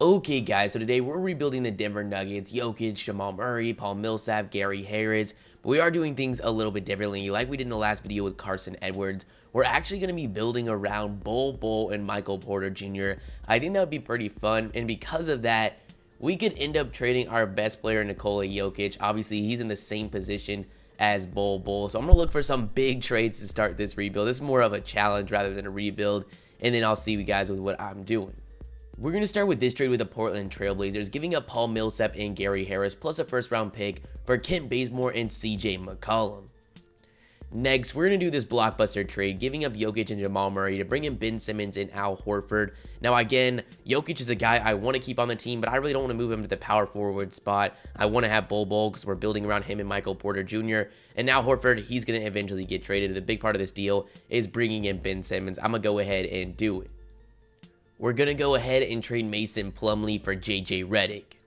Okay, guys, so today we're rebuilding the Denver Nuggets, Jokic, Jamal Murray, Paul Millsap, Gary Harris, but we are doing things a little bit differently. Like we did in the last video with Carson Edwards, we're actually going to be building around Bol Bol and Michael Porter Jr. I think that would be pretty fun, and because of that, we could end up trading our best player, Nikola Jokic. Obviously, he's in the same position as Bol Bol, so I'm going to look for some big trades to start this rebuild. This is more of a challenge rather than a rebuild, and then I'll see you guys with what I'm doing. We're going to start with this trade with the Portland Trailblazers, giving up Paul Millsap and Gary Harris, plus a first-round pick for Kent Bazemore and CJ McCollum. Next, we're going to do this blockbuster trade, giving up Jokic and Jamal Murray to bring in Ben Simmons and Al Horford. Now, again, Jokic is a guy I want to keep on the team, but I really don't want to move him to the power forward spot. I want to have Bol Bol because we're building around him and Michael Porter Jr. And now Horford, he's going to eventually get traded. The big part of this deal is bringing in Ben Simmons. I'm going to go ahead and do it. We're going to go ahead and trade Mason Plumlee for JJ Redick.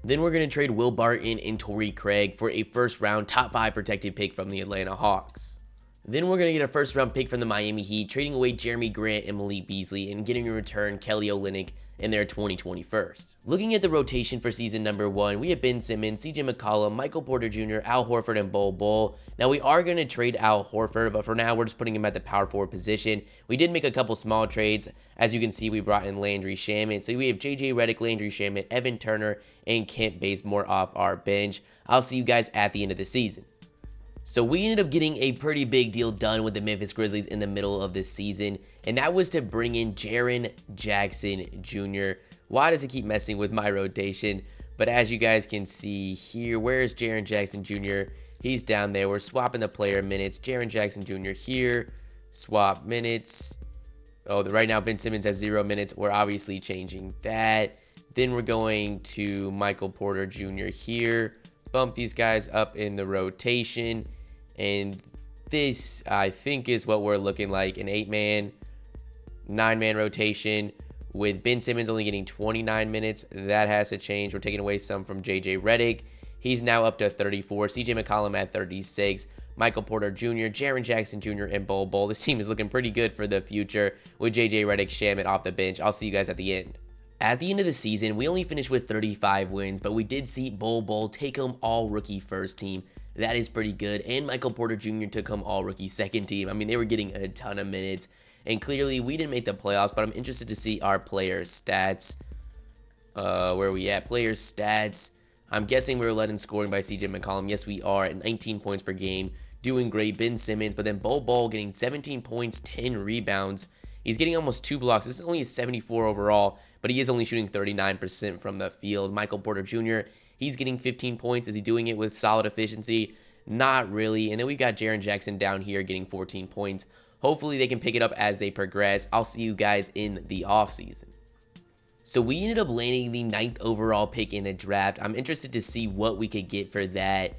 Then we're going to trade Will Barton and Torrey Craig for a first-round top 5 protected pick from the Atlanta Hawks. Then we're going to get a first-round pick from the Miami Heat, trading away Jeremy Grant and Malik Beasley, and getting in return Kelly Olynyk in their 2020 first. Looking at the rotation for season number 1, we have Ben Simmons, CJ McCollum, Michael Porter Jr., Al Horford, and Bol Bol. Now, we are going to trade Al Horford, but for now, we're just putting him at the power forward position. We did make a couple small trades. As you can see, we brought in Landry Shamet. So we have JJ Redick, Landry Shamet, Evan Turner, and Kent Bazemore off our bench. I'll see you guys at the end of the season. So we ended up getting a pretty big deal done with the Memphis Grizzlies in the middle of this season, and that was to bring in Jaren Jackson Jr. Why does it keep messing with my rotation? But as you guys can see here, where's Jaren Jackson Jr.? He's down there. We're swapping the player minutes. Jaren Jackson Jr. here. Swap minutes. Oh, right now Ben Simmons has 0 minutes. We're obviously changing that. Then we're going to Michael Porter Jr. here. Bump these guys up in the rotation. And this, I think, is what we're looking like. An 8-man, 9-man rotation with Ben Simmons only getting 29 minutes. That has to change. We're taking away some from JJ Redick. He's now up to 34. CJ McCollum at 36. Michael Porter Jr., Jaren Jackson Jr., and Bol Bol. This team is looking pretty good for the future with JJ Redick, Shamet off the bench. I'll see you guys at the end. At the end of the season, we only finished with 35 wins, but we did see Bol Bol take home all-rookie first team. That is pretty good. And Michael Porter Jr. took home all-rookie second team. I mean, they were getting a ton of minutes. And clearly, we didn't make the playoffs, but I'm interested to see our player stats. Where are we at? Player stats. I'm guessing we were led in scoring by CJ McCollum. Yes, we are at 19 points per game. Doing great. Ben Simmons, but then Bol Bol getting 17 points, 10 rebounds. He's getting almost 2 blocks. This is only a 74 overall, but he is only shooting 39% from the field. Michael Porter Jr., he's getting 15 points. Is he doing it with solid efficiency? Not really. And then we've got Jaren Jackson down here getting 14 points. Hopefully they can pick it up as they progress. I'll see you guys in the offseason. So we ended up landing the 9th overall pick in the draft. I'm interested to see what we could get for that.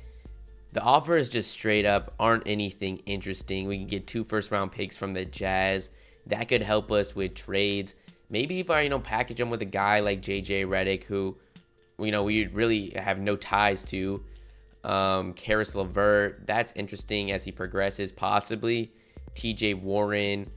The offers just straight up aren't anything interesting. We can get 2 first-round picks from the Jazz. That could help us with trades. Maybe if I, package them with a guy like JJ Redick, who, we really have no ties to. Karis LeVert, that's interesting as he progresses, possibly. TJ Warren.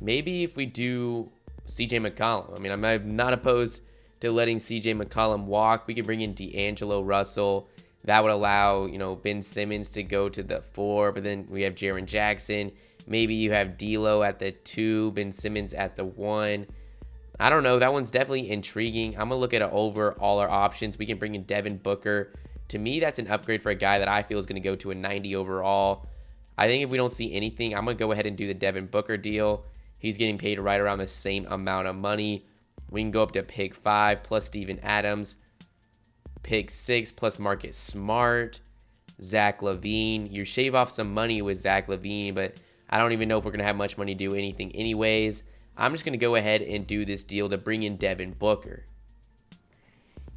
Maybe if we do CJ McCollum. I mean, I'm not opposed to letting CJ McCollum walk. We could bring in D'Angelo Russell. That would allow, Ben Simmons to go to the 4, but then we have Jaren Jackson. Maybe you have D'Lo at the 2, Ben Simmons at the 1. I don't know. That one's definitely intriguing. I'm going to look at over all our options. We can bring in Devin Booker. To me, that's an upgrade for a guy that I feel is going to go to a 90 overall. I think if we don't see anything, I'm going to go ahead and do the Devin Booker deal. He's getting paid right around the same amount of money. We can go up to pick 5 plus Steven Adams. Pick 6 plus Marcus Smart. Zach LaVine. You shave off some money with Zach LaVine, but I don't even know if we're going to have much money to do anything anyways. I'm just going to go ahead and do this deal to bring in Devin Booker.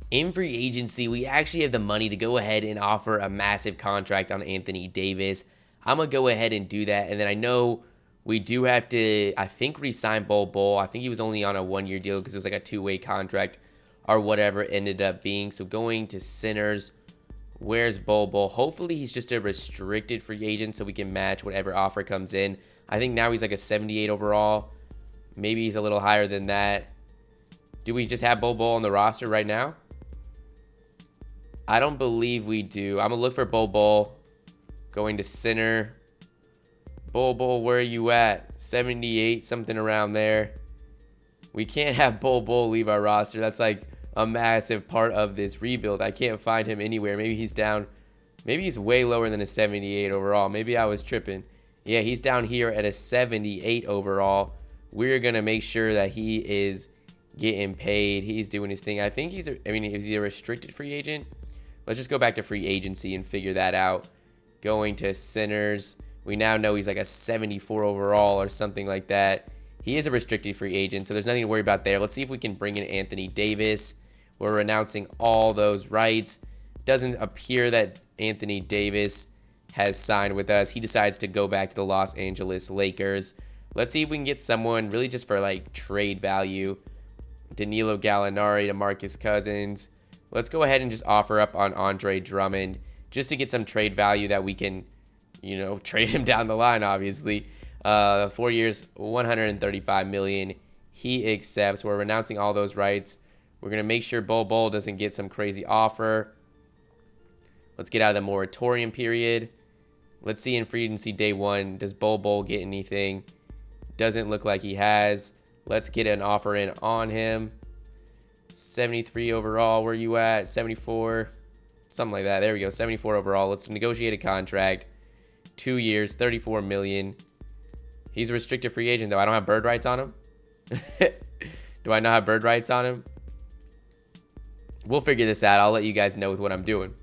In free agency, we actually have the money to go ahead and offer a massive contract on Anthony Davis. I'm going to go ahead and do that. And then I know we do have to, I think, re-sign Bol Bol. I think he was only on a 1-year deal because it was like a 2-way contract or whatever it ended up being. So going to centers, where's Bol Bol? Hopefully he's just a restricted free agent so we can match whatever offer comes in. I think now he's like a 78 overall. Maybe he's a little higher than that. Do we just have Bol Bol on the roster right now? I don't believe we do. I'm going to look for Bol Bol. Going to center. Bol Bol, where are you at? 78, something around there. We can't have Bol Bol leave our roster. That's like a massive part of this rebuild. I can't find him anywhere. Maybe he's down. Maybe he's way lower than a 78 overall. Maybe I was tripping. Yeah, he's down here at a 78 overall. We're going to make sure that he is getting paid. He's doing his thing. I think is he a restricted free agent? Let's just go back to free agency and figure that out. Going to centers. We now know he's like a 74 overall or something like that. He is a restricted free agent, so there's nothing to worry about there. Let's see if we can bring in Anthony Davis. We're renouncing all those rights. Doesn't appear that Anthony Davis has signed with us. He decides to go back to the Los Angeles Lakers. Let's see if we can get someone really just for like trade value. Danilo Gallinari to Marcus Cousins. Let's go ahead and just offer up on Andre Drummond just to get some trade value that we can, you know, trade him down the line, obviously. 4 years, $135 million. He accepts. We're renouncing all those rights. We're going to make sure Bol Bol doesn't get some crazy offer. Let's get out of the moratorium period. Let's see in free agency day one, does Bol Bol get anything? Doesn't look like he has. Let's get an offer in on him. 73 overall, where you at? 74, something like that. There we go, 74 overall. Let's negotiate a contract. 2 years, $34 million. He's a restricted free agent, though. I don't have bird rights on him. Do I not have bird rights on him? We'll figure this out. I'll let you guys know with what I'm doing.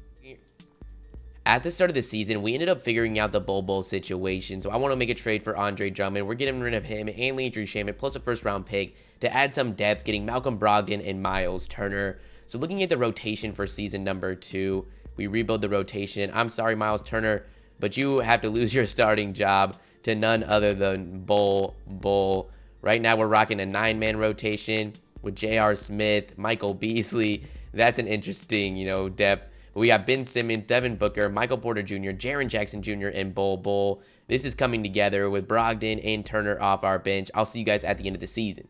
At the start of the season, we ended up figuring out the Bol Bol situation, so I want to make a trade for Andre Drummond. We're getting rid of him and Landry Shamet, plus a first-round pick to add some depth, getting Malcolm Brogdon and Miles Turner. So looking at the rotation for season number 2, we rebuild the rotation. I'm sorry, Miles Turner, but you have to lose your starting job to none other than Bol Bol. Right now, we're rocking a 9-man rotation with J.R. Smith, Michael Beasley. That's an interesting, you know, depth. We got Ben Simmons, Devin Booker, Michael Porter Jr., Jaren Jackson Jr., and Bol Bol. This is coming together with Brogdon and Turner off our bench. I'll see you guys at the end of the season.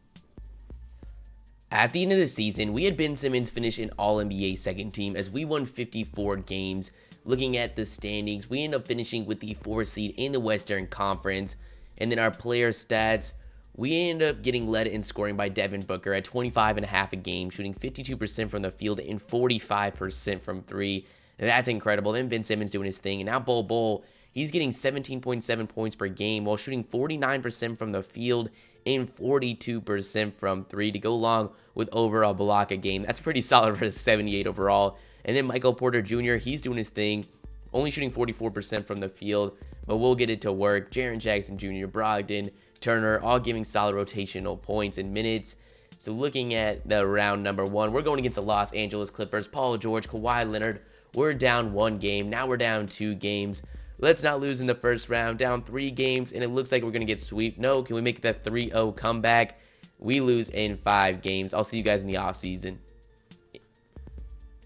At the end of the season, we had Ben Simmons finish an All-NBA second team as we won 54 games. Looking at the standings, we end up finishing with the 4th seed in the Western Conference. And then our player stats, we end up getting led in scoring by Devin Booker at 25.5 a game, shooting 52% from the field and 45% from 3. And that's incredible. Then Ben Simmons doing his thing. And now Bol Bol, he's getting 17.7 points per game while shooting 49% from the field and 42% from 3 to go along with over a block a game. That's pretty solid for a 78 overall. And then Michael Porter Jr., he's doing his thing, only shooting 44% from the field, but we'll get it to work. Jaren Jackson Jr., Brogdon, Turner, all giving solid rotational points and minutes. So looking at the round number 1, we're going against the Los Angeles Clippers. Paul George, Kawhi Leonard, we're down 1 game. Now we're down 2 games. Let's not lose in the first round. Down 3 games, and it looks like we're going to get swept. No, can we make that 3-0 comeback? We lose in 5 games. I'll see you guys in the offseason.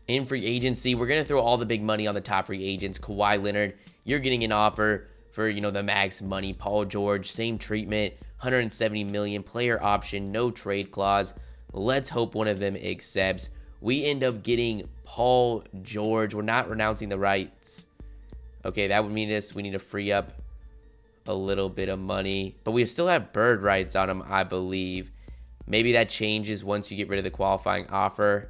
In free agency, we're going to throw all the big money on the top free agents. Kawhi Leonard, you're getting an offer for, you know, the max money. Paul George, same treatment, $170 million, player option, no trade clause. Let's hope one of them accepts. We end up getting Paul George. We're not renouncing the rights. Okay, that would mean we need to free up a little bit of money, but we still have bird rights on him, I believe. Maybe that changes once you get rid of the qualifying offer.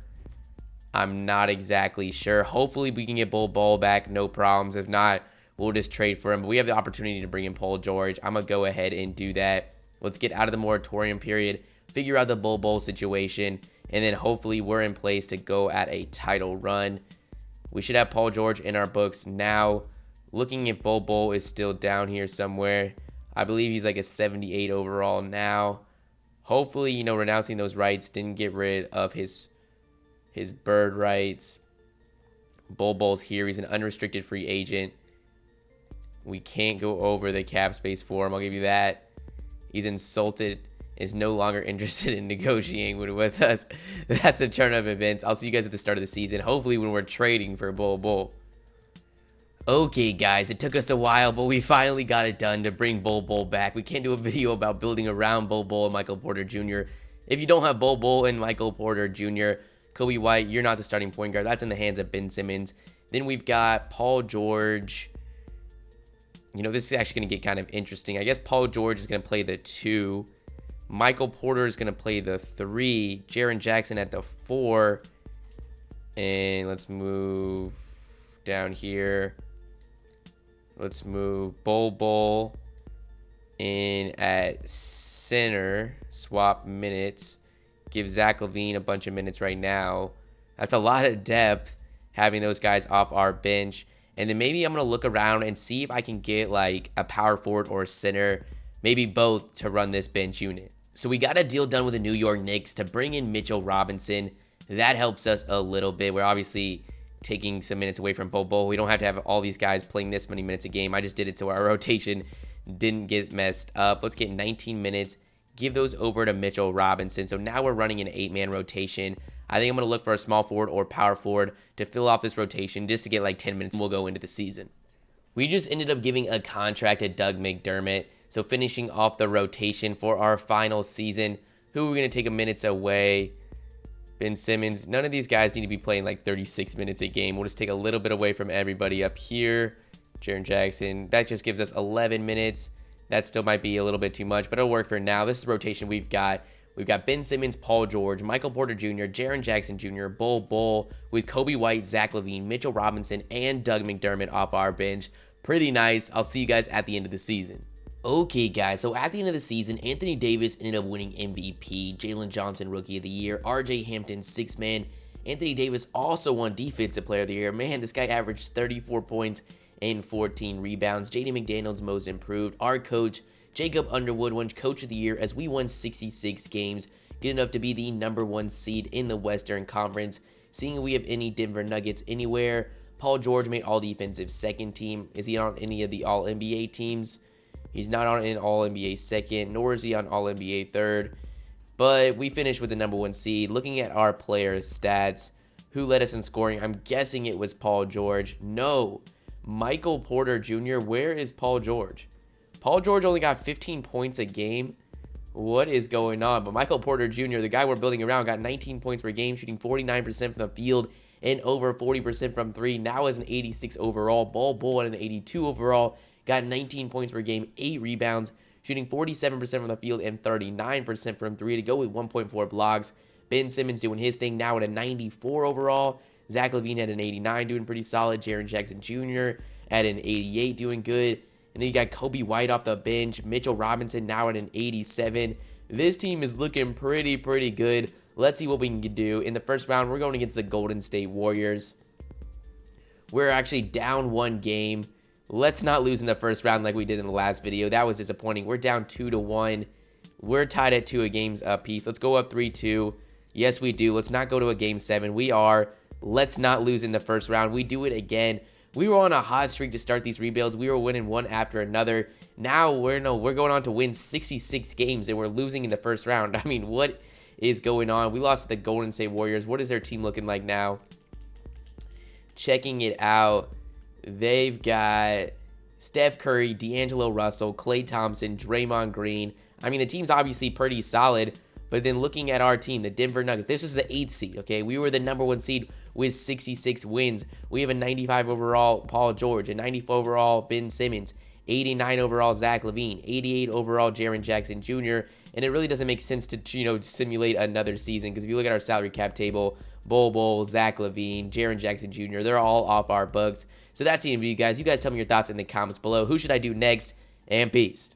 I'm not exactly sure. Hopefully we can get Bol Bol back, no problems. If not, we'll just trade for him. But we have the opportunity to bring in Paul George. I'm going to go ahead and do that. Let's get out of the moratorium period, figure out the Bol Bol situation, and then hopefully we're in place to go at a title run. We should have Paul George in our books now. Looking if Bol Bol is still down here somewhere. I believe he's like a 78 overall now. Hopefully, you know, renouncing those rights didn't get rid of his bird rights. Bol Bol's here. He's an unrestricted free agent. We can't go over the cap space for him. I'll give you that. He's insulted. Is no longer interested in negotiating with us. That's a turn of events. I'll see you guys at the start of the season. Hopefully when we're trading for Bol Bol. Okay, guys, it took us a while, but we finally got it done to bring Bol Bol back. We can't do a video about building around Bol Bol and Michael Porter Jr. If you don't have Bol Bol and Michael Porter Jr., Kobe White, you're not the starting point guard. That's in the hands of Ben Simmons. Then we've got Paul George. You know, this is actually going to get kind of interesting. I guess Paul George is going to play the 2. Michael Porter is going to play the 3. Jaren Jackson at the 4. And let's move down here. Let's move Bol Bol in at center. Swap minutes. Give Zach LaVine a bunch of minutes right now. That's a lot of depth having those guys off our bench. And then maybe I'm going to look around and see if I can get like a power forward or a center, maybe both, to run this bench unit. So we got a deal done with the New York Knicks to bring in Mitchell Robinson. That helps us a little bit. We're obviously taking some minutes away from Bol Bol. We don't have to have all these guys playing this many minutes a game. I just did it so our rotation didn't get messed up. Let's get 19 minutes. Give those over to Mitchell Robinson. So now we're running an 8-man rotation. I think I'm going to look for a small forward or power forward to fill off this rotation just to get like 10 minutes and we'll go into the season. We just ended up giving a contract to Doug McDermott. So finishing off the rotation for our final season. Who are we going to take a minutes away? Ben Simmons. None of these guys need to be playing like 36 minutes a game. We'll just take a little bit away from everybody up here. Jaren Jackson. That just gives us 11 minutes. That still might be a little bit too much, but it'll work for now. This is the rotation we've got. We've got Ben Simmons, Paul George, Michael Porter Jr., Jaren Jackson Jr., Bol Bol, with Kobe White, Zach LaVine, Mitchell Robinson, and Doug McDermott off our bench. Pretty nice. I'll see you guys at the end of the season. Okay, guys, so at the end of the season, Anthony Davis ended up winning MVP, Jalen Johnson Rookie of the Year, RJ Hampton 6-man. Anthony Davis also won Defensive Player of the Year. Man, this guy averaged 34 points and 14 rebounds. JD McDaniels Most Improved. Our coach, Jacob Underwood, won Coach of the Year as we won 66 games, good enough to be the #1 seed in the Western Conference. Seeing we have any Denver Nuggets anywhere. Paul George made All-Defensive second team. Is he on any of the All-NBA teams? He's not on an All-NBA second, nor is he on All-NBA third. But we finished with the #1 seed. Looking at our players' stats, who led us in scoring? I'm guessing it was Paul George. No, Michael Porter Jr. Where is Paul George? Paul George only got 15 points a game. What is going on? But Michael Porter Jr., the guy we're building around, got 19 points per game, shooting 49% from the field and over 40% from 3. Now is an 86 overall. Bol Bol at an 82 overall. Got 19 points per game, 8 rebounds, shooting 47% from the field and 39% from 3 to go with 1.4 blocks. Ben Simmons doing his thing now at a 94 overall. Zach LaVine at an 89, doing pretty solid. Jaren Jackson Jr. at an 88, doing good. And then you got Kobe White off the bench. Mitchell Robinson now at an 87. This team is looking pretty good. Let's see what we can do. In the first round, we're going against the Golden State Warriors. We're actually down 1 game. Let's not lose in the first round like we did in the last video. That was disappointing. We're down 2-1. We're tied at 2 games apiece. Let's go up 3-2. Yes, we do. Let's not go to a game 7. We are. Let's not lose in the first round. We do it again. We were on a hot streak to start these rebuilds. We were winning one after another. Now we're going on to win 66 games and we're losing in the first round. I mean, what is going on? We lost to the Golden State Warriors. What is their team looking like now? Checking it out. They've got Steph Curry, D'Angelo Russell, Klay Thompson, Draymond Green. I mean, the team's obviously pretty solid. But then looking at our team, the Denver Nuggets, this was the 8th seed, okay? We were the #1 seed with 66 wins. We have a 95 overall Paul George, a 94 overall Ben Simmons, 89 overall Zach LaVine, 88 overall Jaren Jackson Jr., and it really doesn't make sense to, simulate another season because if you look at our salary cap table, Bol Bol, Zach LaVine, Jaren Jackson Jr., they're all off our books. So that's the end of you guys. You guys tell me your thoughts in the comments below. Who should I do next? And peace.